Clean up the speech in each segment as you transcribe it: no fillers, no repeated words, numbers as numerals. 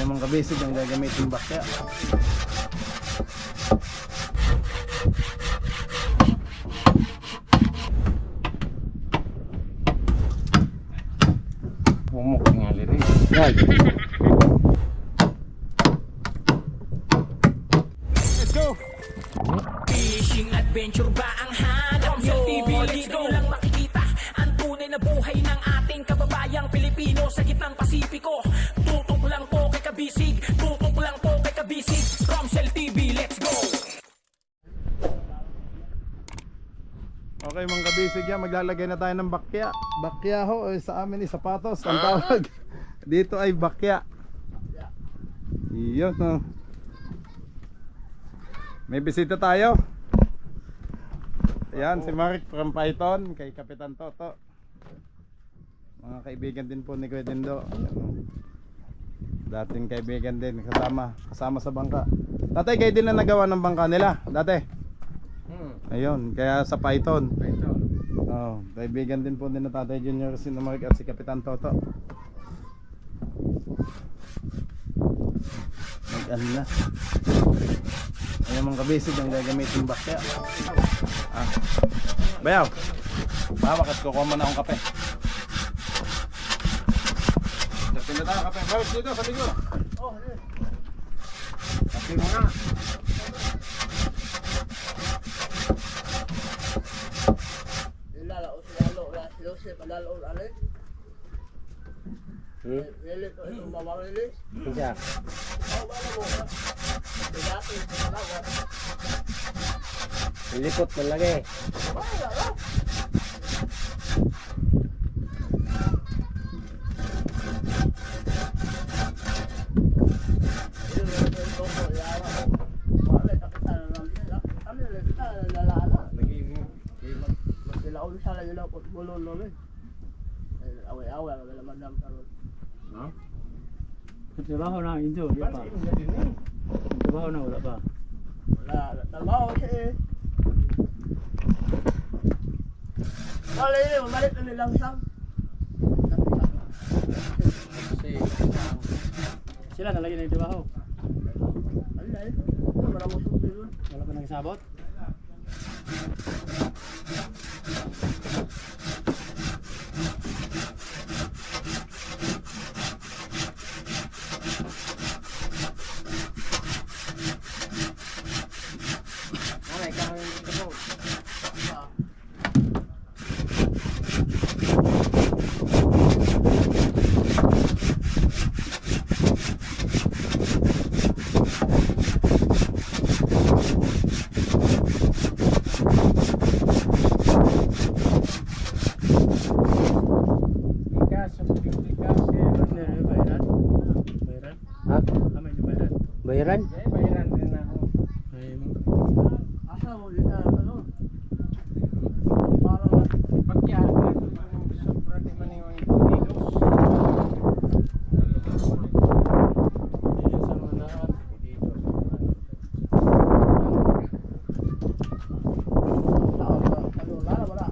Ayan mga kabisig ang gagamitin bakya. Humok nga lirin. Yan. Let's go! Fishing adventure ba ang hanap nyo? TV, dito lang makikita ang tunay na buhay ng ating kababayang Pilipino sa gitnang Pasipiko. Tutok lang po kay Kabisig, tutok lang po kay Kabisig. Romsel TV, let's go! Okay mga kabisig yan, maglalagay na tayo ng bakya. Bakya ho, sa amin ay sapatos ang tawag. Dito ay bakya. Iyon no. May bisita tayo. Ayan si Mark from Python, kay Kapitan Toto. Mga kaibigan din po ni Kuya Dindo. Ayan, no. Dating kaibigan din, kasama sa bangka. Tatay, kayo din na nagawa ng bangka nila dati. Ayun, kaya sa Python. Oh, kaibigan din po din na Tatay Junior si Mark at si Kapitan Toto. Mag-ano na. Ayan mga kabisig ang gagamitin bakya. Bayaw, bawakat ko, kuha mo na akong kape. Dating na tayo kape. Mark, dito sa ligo. Oh, kape mo na. Siya. Lipot man lagi. Trabaho na Indo, di pa. Trabaho na wala pa. Wala, trabaho siya eh. Wala yun, mamalit na nilang sang. Sila na lagi na yung trabaho. Wala eh, wala mo suti doon. Wala pa nagsabot. Bayaran? Bayaran din ako. Asa mo dito, ano? Parang Pagkya, sobra di man yung punilos. Sa mga lahat. ano, wala.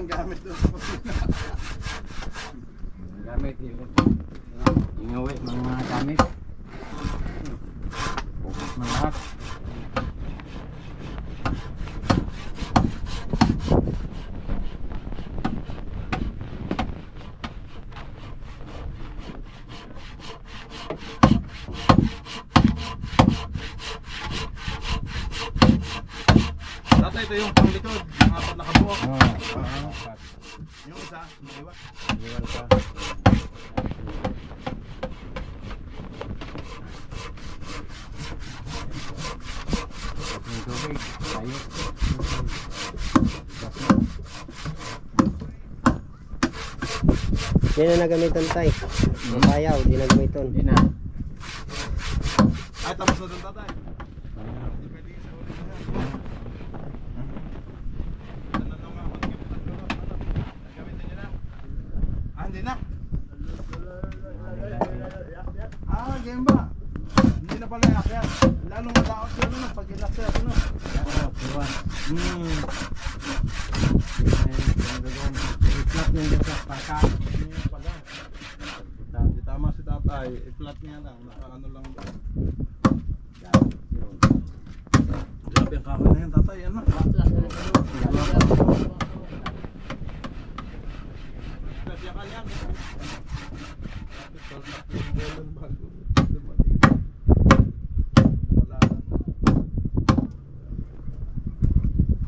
ng gamit doon. Gamit, ingawi mga gamit. Focus na lahat. Tatay, ito yung panglikod, yung apat na kabuok. Yung isa, maliwa. Iwan pa. Yung tubig, tayo. Yan na nagamiton tay. Mabayaw, di nagamiton. Hindi na. Ay, tapos na doon tatay. Hindi pwede sa ulit na yan. Ano na nga, gamitin nyo na. Ah, hindi na. Ah, game ba? Hindi na pala yakyat. Lalong madaot yun, ano, pag inakyat, ano. Oo, iwan. I-flat niya dyan sa paka. Yung pala. Di tama si tatay, i-flat niya lang, naka-ano lang. Grabe ang kahoy na yan tatay, ano? Kasyakan yan.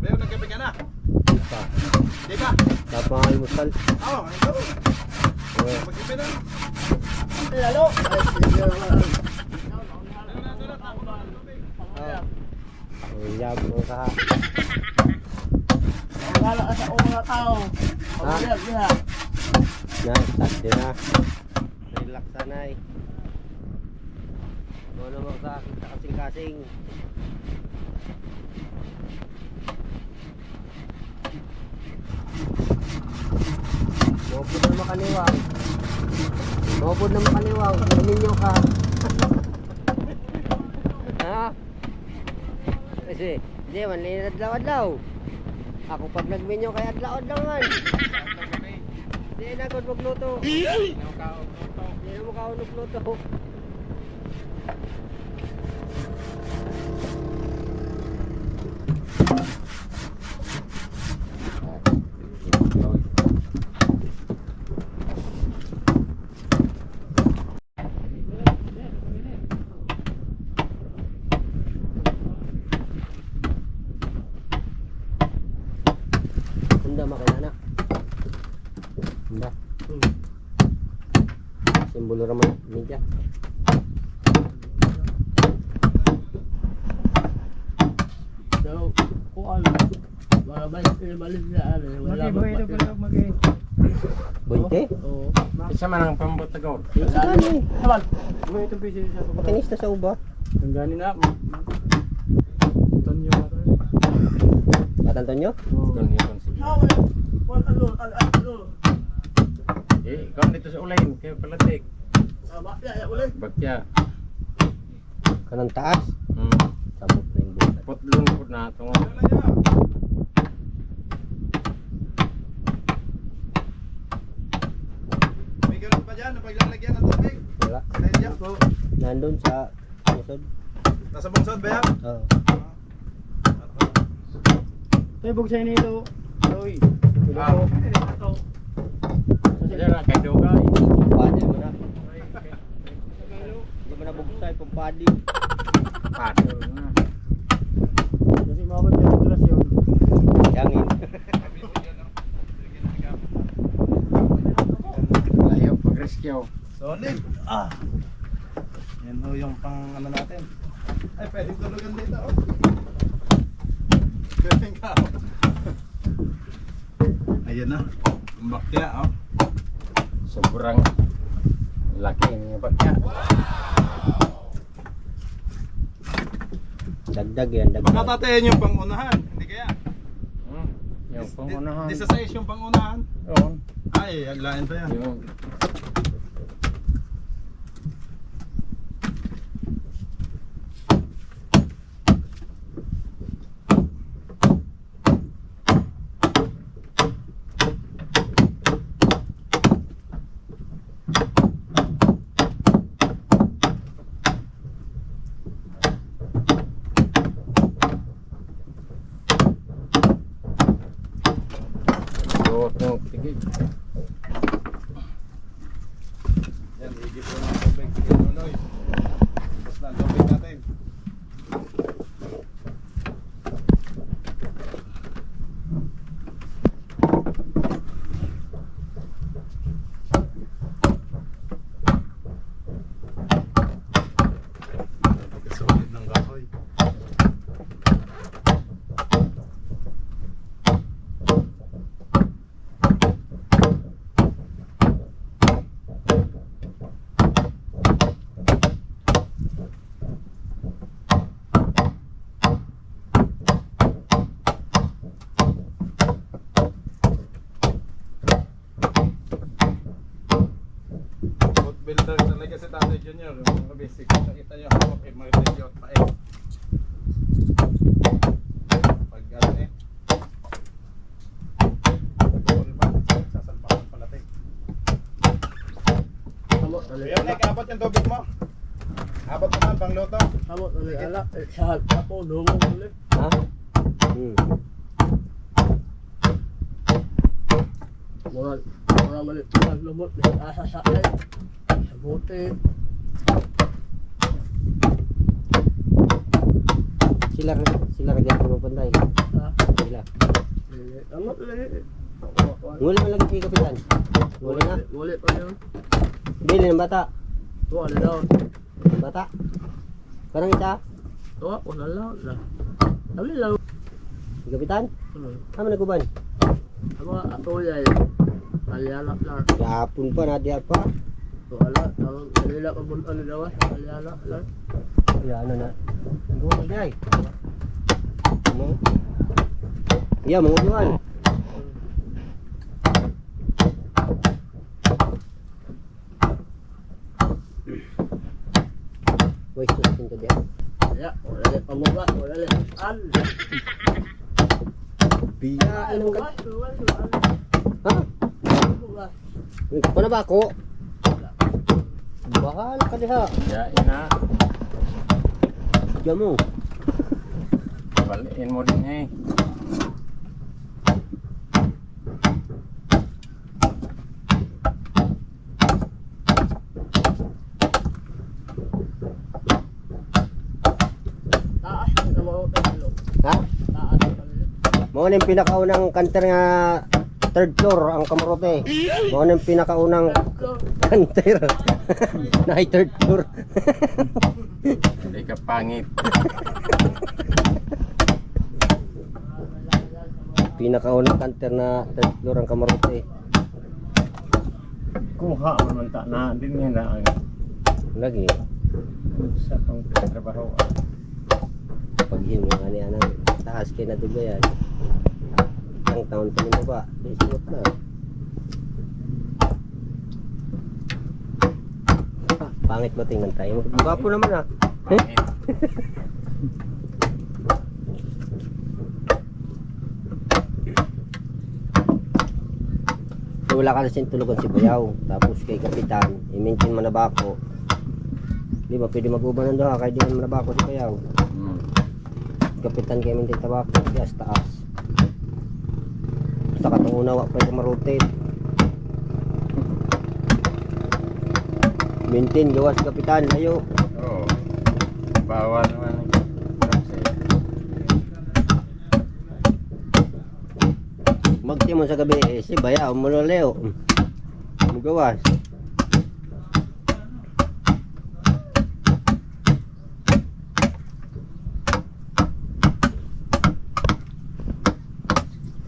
Bayo, nagkape ka na? Di ka? Tapang almusal. Oo, ito. Magkape na. Lalo. Ang yab mo ka. Wala ka sa mga tao. Ha? Diha. Na, start din na. Relax sanay. Ano mo sa kasing-kasing. Mabod na makaniwang. Mabod na makaniwang. Gamin nyo ka. Ha? Kasi, hindi man, linadlaw-adlaw. Ako pag nagminyo kay adlaw-adlaw man. Hindi na ako magluto. Hindi na mo kaunog-luto. Hunda makinana. Hunda. Simbolo raman media. So, kung ano, mga balik na ano, wala ba pati. Bointe? Oo. Isa man ang pambutagor. Gani. Saban. May itong piso sa pagkakot. Makinista sa uba. Ang gani na. Tonyo. Patanton nyo? Tonyo. Eh, ikaw dito sa ulayin. Kayo palatik. Bagya. Kanang taas. Sabot na yung buhay. Putlon po na ito. May ganun pa dyan, paglalagyan ng tubig. Wala. Dahil dyan. Nandun sa musod. Nasa bungsod ba yan? Oo. Tayo bugsayin nito. Uy. Sila na kay Dogay. Padi mo na. Hindi mo na bugsay pang padi. Pato na. Kasi mawag yung regulasyon. Yangin. Layo pag-rescue. Solid. Ah. Yan ho yung pang ano natin. Ay, pwedeng tulugan dito. Oh. Pwedeng ka. Oh. Ayan na. Ang bakya. Oh. Sobrang laki ng bagya. Dagdag yan, Baka dagdag. tatayan yung pangunahan. Hindi kaya. Yung pangunahan. Di sa size yung pangunahan. Yun. Ay, aglain pa yan. Yung Buot ng tigil. Yan, higit po ng tubig. Sige, Nunoy. Tapos na ang tubig natin. Sulit ng kahoy. Boat builder talaga si Tatay Junior. Yung mga basic. Nakita nyo hawak eh. Martilyo at pae. Pag ano eh. Pag-all pa. Sasalpakan pala tayo. Kamot ulit Ayun, alak. Nick, abot yung tubig mo. Abot mo na, pang luto. Kamot ulit alak. Sa ako, dumong ulit. Ha? Hmm. Mga malit na lumot. Asa sa akin. Sa buti. Sila kagyan ko panday. Ha? Sila. Kamot ulit. Nguli mo lagi kay kapitan. Nguli na. Ulit pa yun. Bili ng bata. Tuwa na daw. Bata. Parang isa. Tuwa, una lang na. Kami lang. Si kapitan. Kama naguban. Ama, ato yan. Kalyalak lang. Gapon pa na diya pa. Tuwa lang. Ang kanila kabuntan na daw. Kalyalak lang. Ya ano na. Nguli day. Ano? Ya mo jual. Wais tuskin ko dia. Ya, ulit pamuga. Ulit. An. Biya anong ka? Ulit. Ha? Pamuga. Paano ba ako? Bahala ka diha. Ya, ina. Diyan mo. Baliin mo din eh. Taas na mo tayo. Ha? Taas na. Mao na yung pinakaunang kanter nga third floor ang Kamarote. Mao na yung pinakaunang kanter. Na third floor. Hindi ka pangit. Pinakaunang kanter na third floor ang Kamarote. Kuha mo man ta na din nga na Lagi sa tong trabaho. paghimo ani anang taas kay na dugayan. Ang taon pa nimo ba? Isuot na. Pangit ba tingnan tayo? Gwapo naman ah. Pangit. Wala ka na sin tulugan si Bayaw. Tapos kay Kapitan, i-mention man na ba ako? Di ba pwede mag-uban ng doha kay di man na ba ako si Bayaw? Kapitan kay mintin tabako, yes taas. Basta katong unawa pa yung marotate. Mintin, gawas Kapitan, ayo. Oo. Bawal naman. Magtimon sa gabi, eh, si Bayaw, muloleo. Mugawas.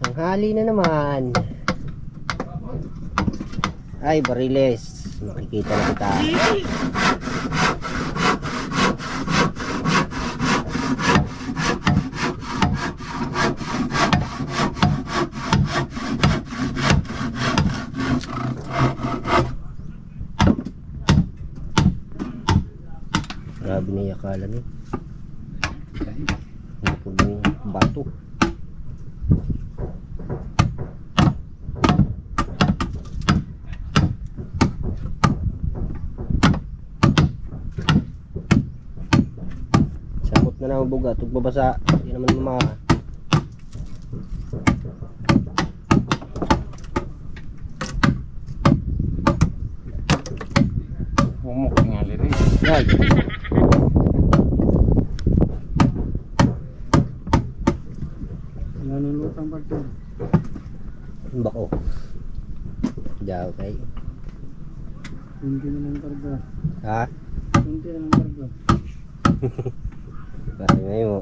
Tanghali na naman. Ay, Bariles. Makikita na kita. Grabe na yakala niya. Ang puling bato. Samot na naman buga. Tug babasa. Hindi naman mama. Yan. Nanulutang partner. Bako. Diyaw kay. Hindi na ng karga. Ha? Hindi na ng karga. Bakit ngayon mo?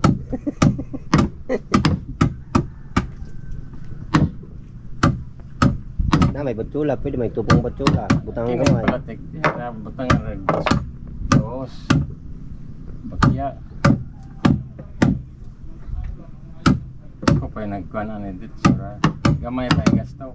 Na may batsula, pwede may tupong batsula. Butang Tingnan gamay. pala tek. Butang regos. Dos. Bakya. Ako pa yung nagkuhan ano dito. Sura. Gamay tayo gastaw.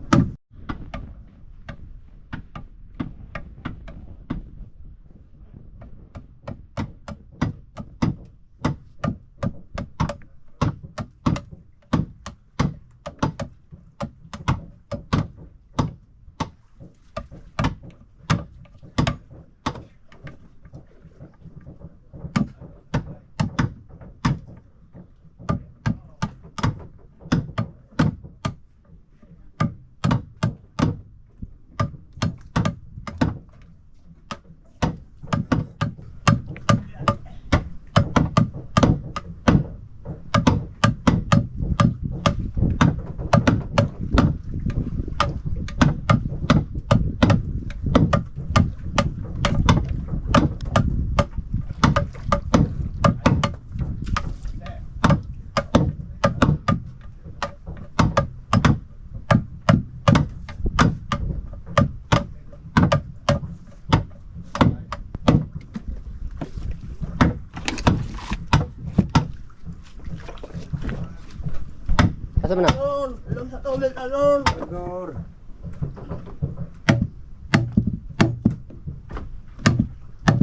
Asa man na? Talon! Alam sa tubig, talon!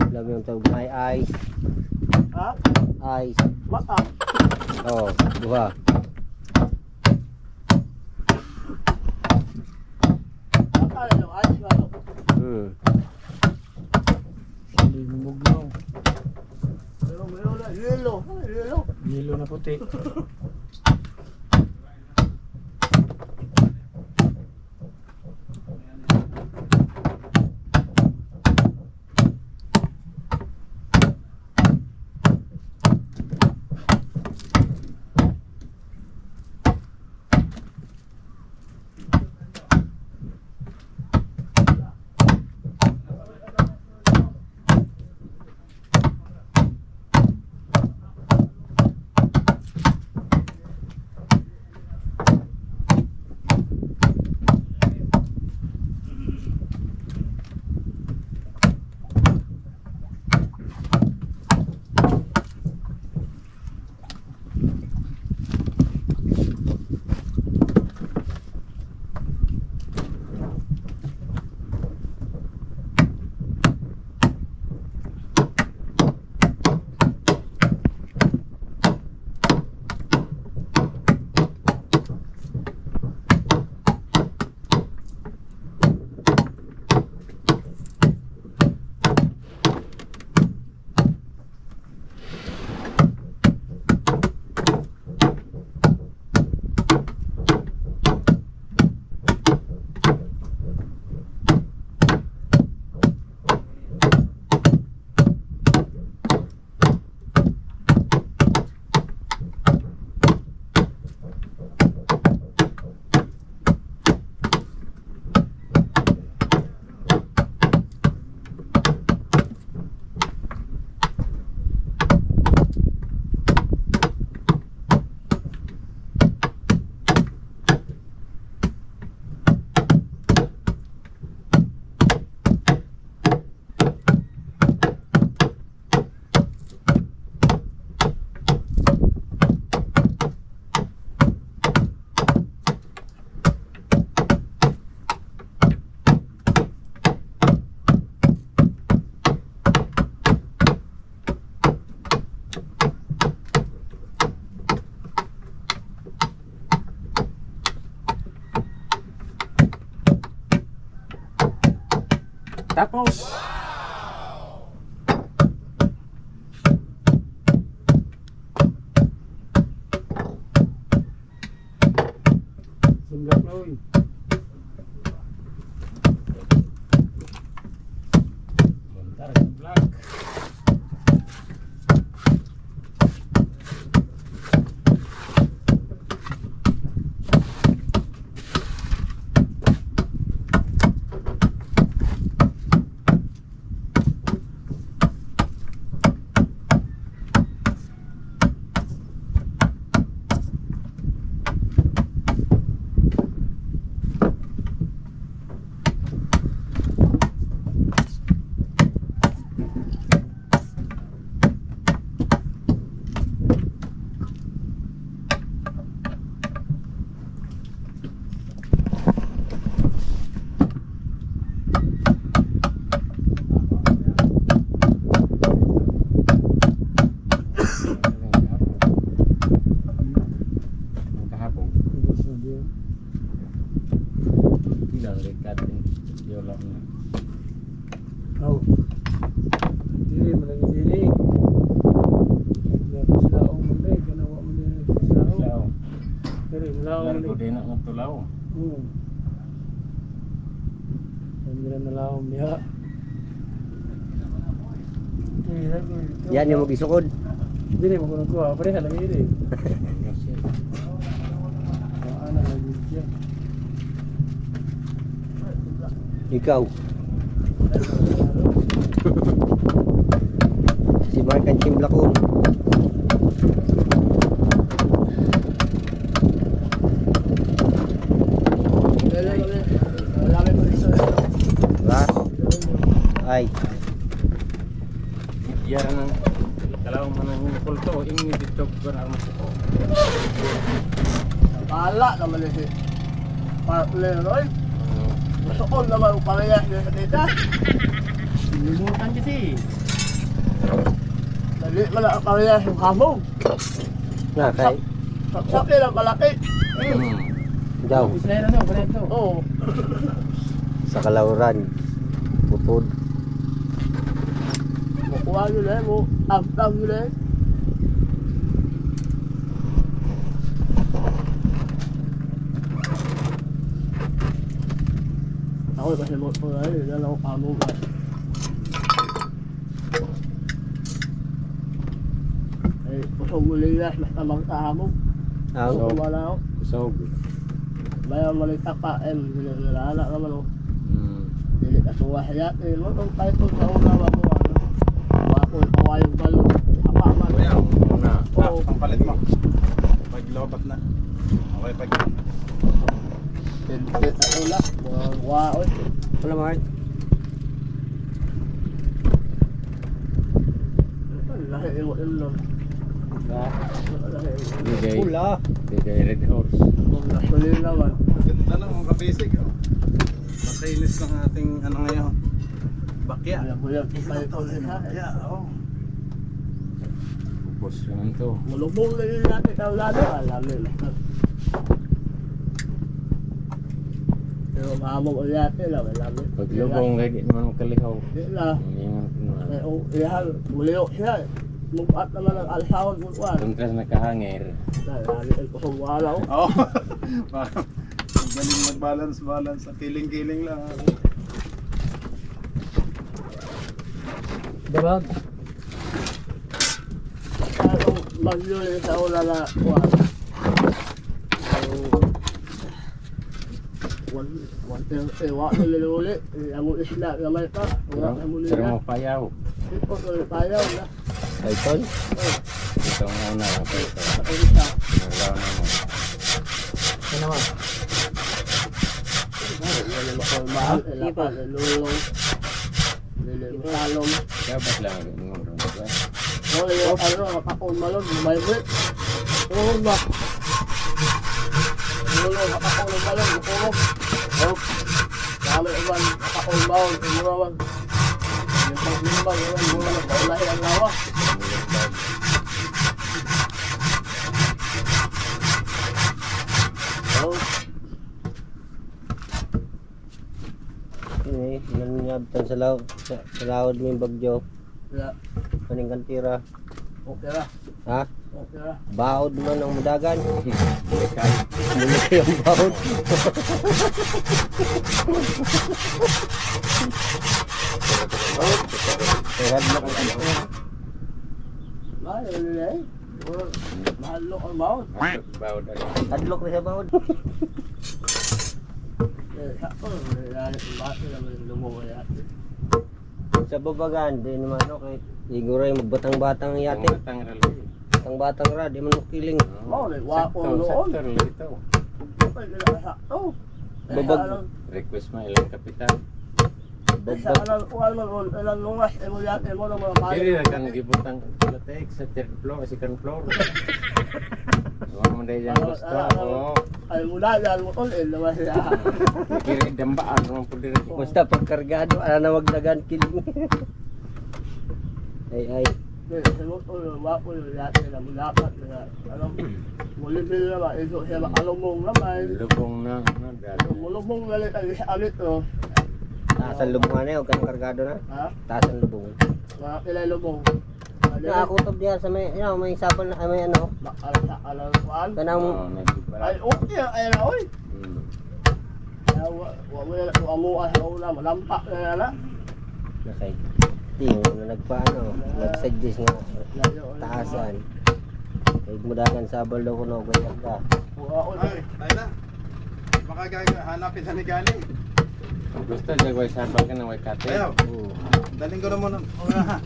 Alam yung tawag may ice. Ha? Ice. Mata! Oh, duha. Mata na yung ayos ba? Hindi lumuglaw. Pero mayroon na, yelo! Yelo! Yelo na puti. Tapos, Singapore. Bentar, vlog. dal ikatin yola na. Oh. Dili malagi dili. Ya sao mo dai ganawa mo dili sao. Lao. Dili lao mo Largo dili. din ang tulaw. Hindi na lao niya. Yan yung mag-isukod. Dili mo kuno ko, pareha lagi dili. Ano lagi siya. Ikaw. Si Mark ang Chimlakon. Diba? Ay. Yan ang kalau manang kulto ingin dito berang masuk. Pala naman ito. Leroy. Masukol naman ang parehas niya sa tita. Lulutan kasi. Dali wala ang parehas yung hamog. Nga kay. Saksakin ang malaki. Daw. Isla na daw, pareto. Oo. Sa Kalauran. Butod. Makuha nyo na mo. Amtang nyo na. Ako kasi mo po na yun. Yan ako hamog na. Ay, kusog muli na. Basta magkahamog. Ang So, wala ako. So, Bayan malita pa. Nilala naman ako. Dili ka suwahayat. Mo itong title sa una ba ko. Ako pawayong balon. Apa man. na. Oo. Ang palit mo. Pag lobat na. Okay, pag Dili ka ula. Wow. wala Mark. Lahi yung ilong. Lahi yung Bigay. Pula. Bigay red horse. Gasolina naman. ganda lang mga kabisig. Oh. Makinis ng ating ano ngayon. Bakya. Alam mo yan. Title ha. Bakya, oh. Bubos naman to. Mulubong na yun natin ang lalo. Alam nila. Pero mahamog ulit nila. Alam nila. Pag lubong lagi naman kalihaw. Hindi na. Ingat naman. Ay, oh, iyan. Muliyo siya. Mubat naman ang alsawad mo. Kontras nakahangir. Lagi ang kusong wala. Oh. Parang ang galing mag-balance. Kiling-kiling lang. Diba? Ano mag-yuli sa una na kuwan. Wala niluli. Amo isla gamay pa. Wala mo Pero nila. mo payaw. Ito ko payaw na. Python. Ito ang una ang pito. Sa isa. Naglaw na mo. Ano naman? Wala mo ko mahal. Ilapan lulong. Lilim talong. Dapat lang ang ingon ron. Wala yung ano kapakon malon. Lumaybrit. Tulong ba? Tulong kapakon malon. Tulong. Oh. Kami iban kapakon malon. Tumurawan. Yung paglimbang. Yung mula na paulahi ang lawa. Oh. Ini, nangyabtan sa lawad mo yung bagyo. Yeah. Maning kantira. Okay lah. Ha? Okay lah. Baod man ang mudagan. Kay Mulaki ang baod. Terad na kung ano. Mahal yun eh. Mahal lo ang bawat. bawd ano. Adlok na sa baod. Sakto. Bakit naman yung lumawaya. Sa babagan, di naman okay. Iguray magbatang-batang yate. Tang rally. Ang batang rad, di man makiling. Mau na wapo noon. Sakto ito. Kapag nila sakto. Babag- Request mo ilang kapitan. Sa alam ko alam ilang lungas mo yate mo ng mga Dili payo. na kang gibutang latex sa third floor, second floor. Wala mo dahil dyan gusto. Oo. Ay mula yan mo tol naman siya. Kiri dambaan naman po din. Basta pagkargado, ala na magdagan kiling. Ay. Semut ko yung wako yung lahat nila mulapat na ano. Mulipil naman, ito siya makalumong naman. Lubong na. Mulumong galit ang alit to. Taas ang lubong na yun, kang kargado na. Ha? Taas ang lubong. Mga kilay lumong. Nakakutob diyan sa may, may sabon na, may ano. Alam Kanang, ay, okay, ay na, oy. Wamuan sa una, malampak na na. nasay. Ting, nagpaano, nag-suggest nga, taasan. Huwag mo dagan sabal daw ko na, huwag ka. Ay, tayo na. Baka hanapin na ni Gani. Gusto niya ko isambal ka ng way kate. Ayaw, Oo. daling ko na muna ha.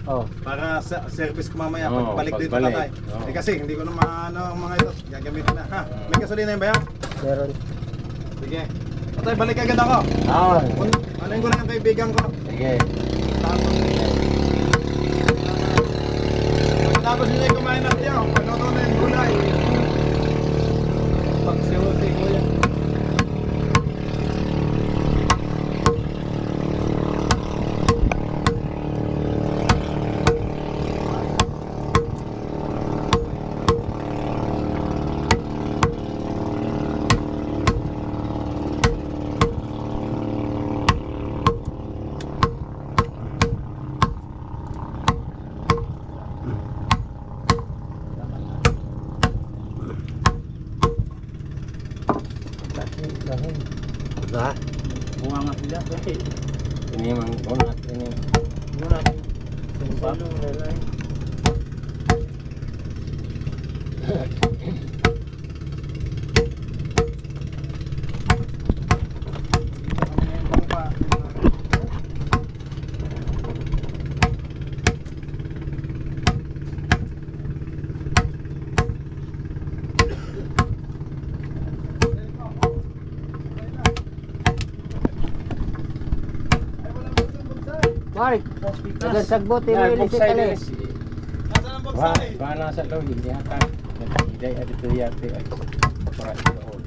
Oh, Para sa service ko mamaya Oo, pagbalik dito pagbalik. tatay. Oo. Eh kasi hindi ko na maano ang mga ito. Gagamitin na ha. May gasolina yun ba yan? meron. Sige. Tatay, balik agad ako. Oo. Anuin ko na yung kaibigan ko. Sige. Tapos nila yung kumain natin yun. Pagkakaw na yung gulay. Pagsiwati ko yan. Diba? Bunga nga sila. Ini mang unat ini. Bunga. Salo na lang. Mark, tagal sagbot, tinilis si tali. Nasaan ang Wah, bugsay? bana sa lo hindi akan. Hindi ada tu yate ay. Para ito.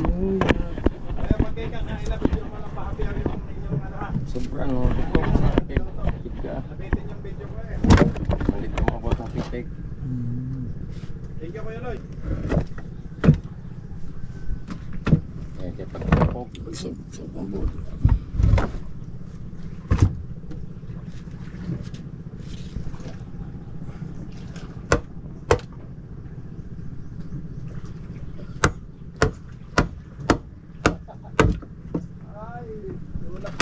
Kaya pag kayo kakain na video mo lang pahabihan yung inyong ano ha. Sobrang no. Kita. Nabitin yung video ko eh. Malit mo ako sa pitik. Thank you Kuya Lloyd. Eh, cepat kapok. Ay, tulak.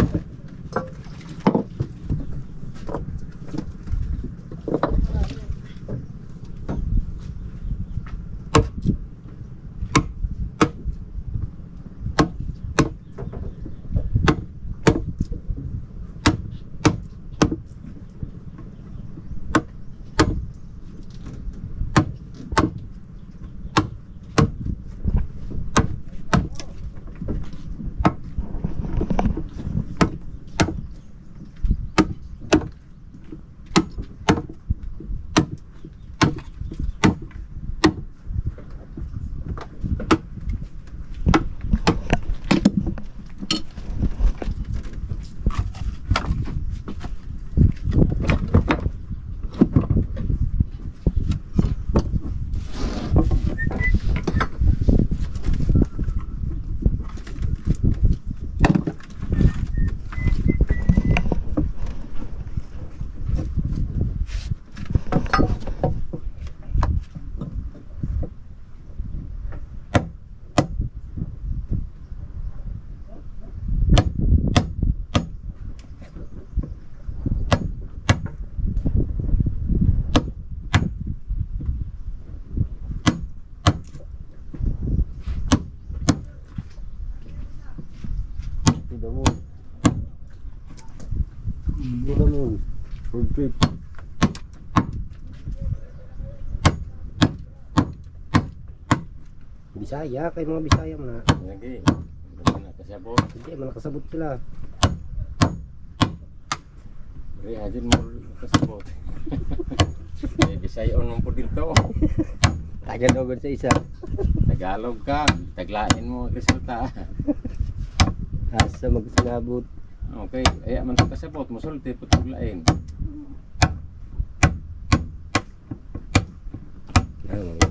Bisaya, kay mga Bisaya mo na. Lagi. Hindi na kasabot. Hindi, malakasabot sila. Reagin mo kasabot. Eh, Bisayon mo po dito. Tagalogod sa isa. Tagalog ka. Taglain mo ang resulta. Asa magsinabot. Okay. Ay, man sa kasabot. Musulti po taglain. Ano,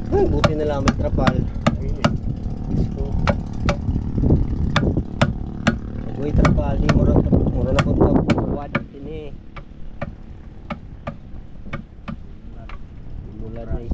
Ay, buti na lang may trapal. Uy, trapal, di mo na po ito. Buwad din eh. Mula na eh.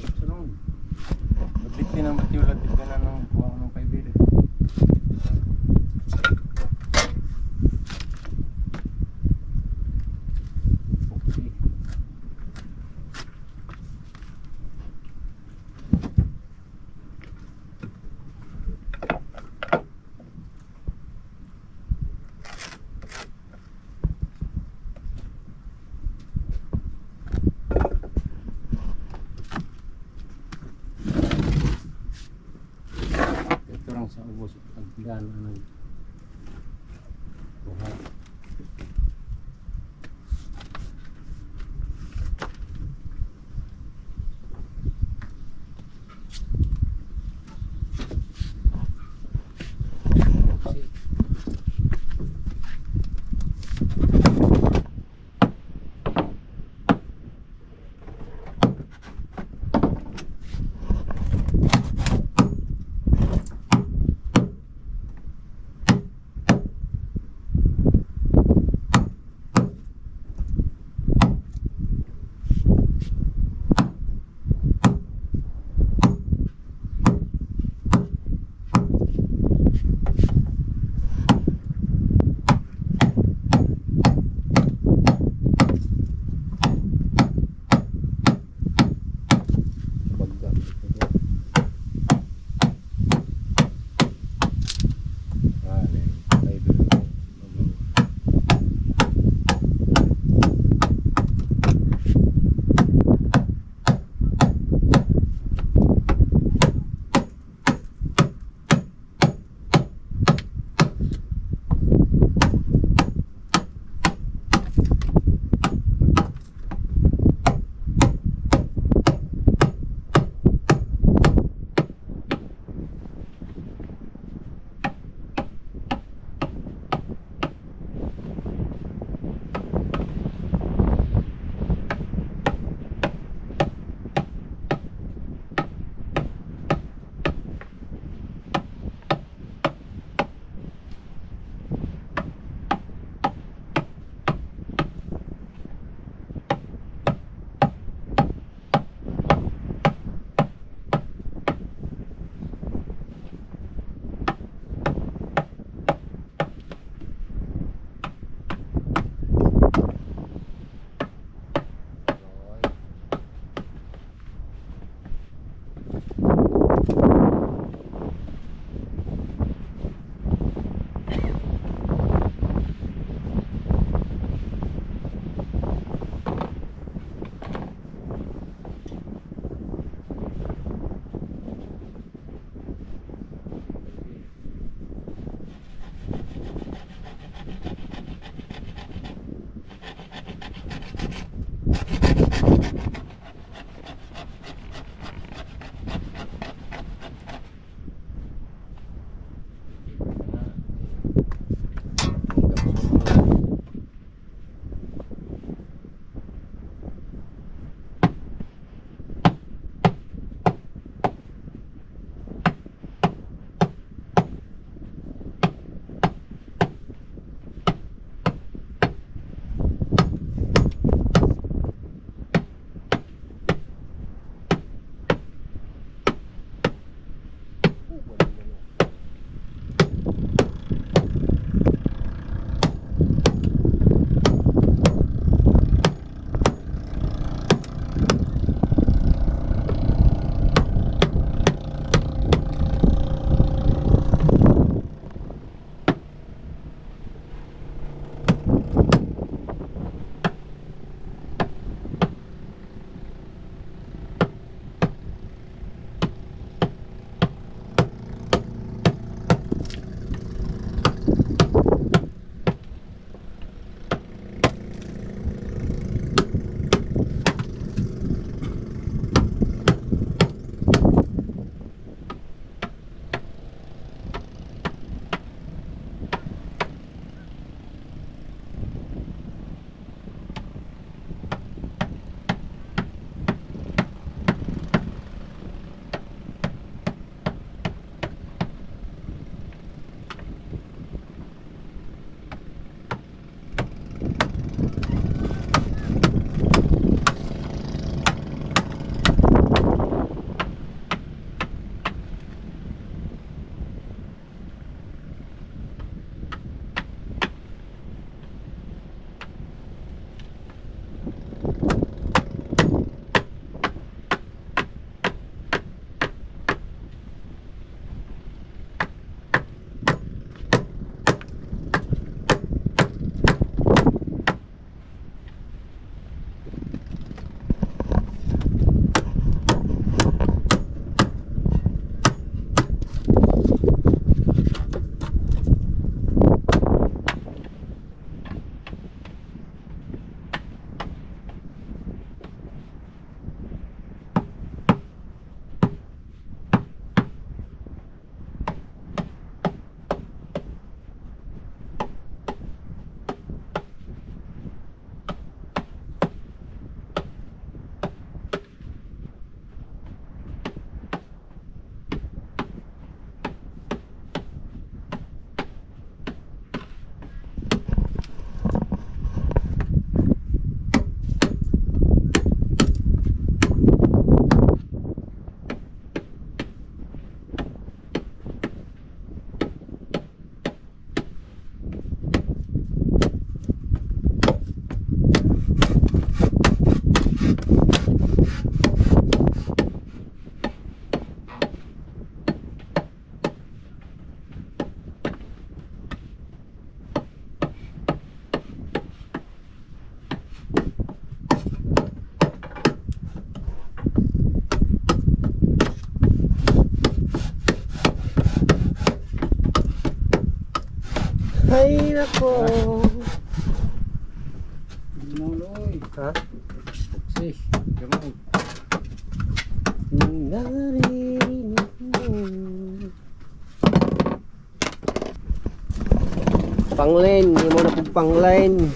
Sunod. Matik din ang matiulat din ka na nung kuha ko ng kaibigan. Okay. Ito lang sa ubos ang gana ng buhay. Ay, nako. Nuloy. Ha? Sis, gamay. Narinig mo. Panglen, hindi mo na po panglen.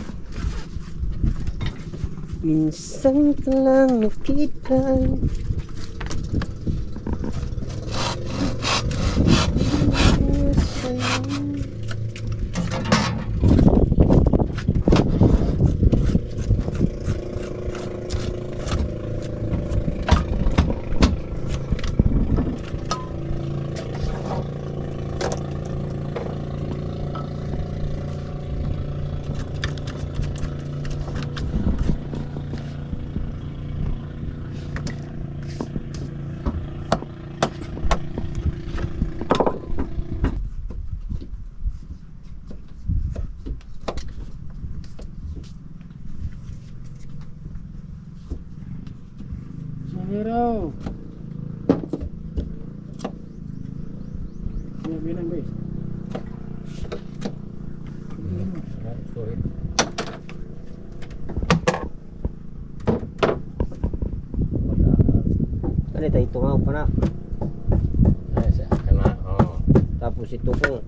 Minsan ka lang nakita. Sumiro. Bilang ba? Sorry. Ano tayo tungaw pa na. Ay, sa kana. Oh. Tapos ito ko.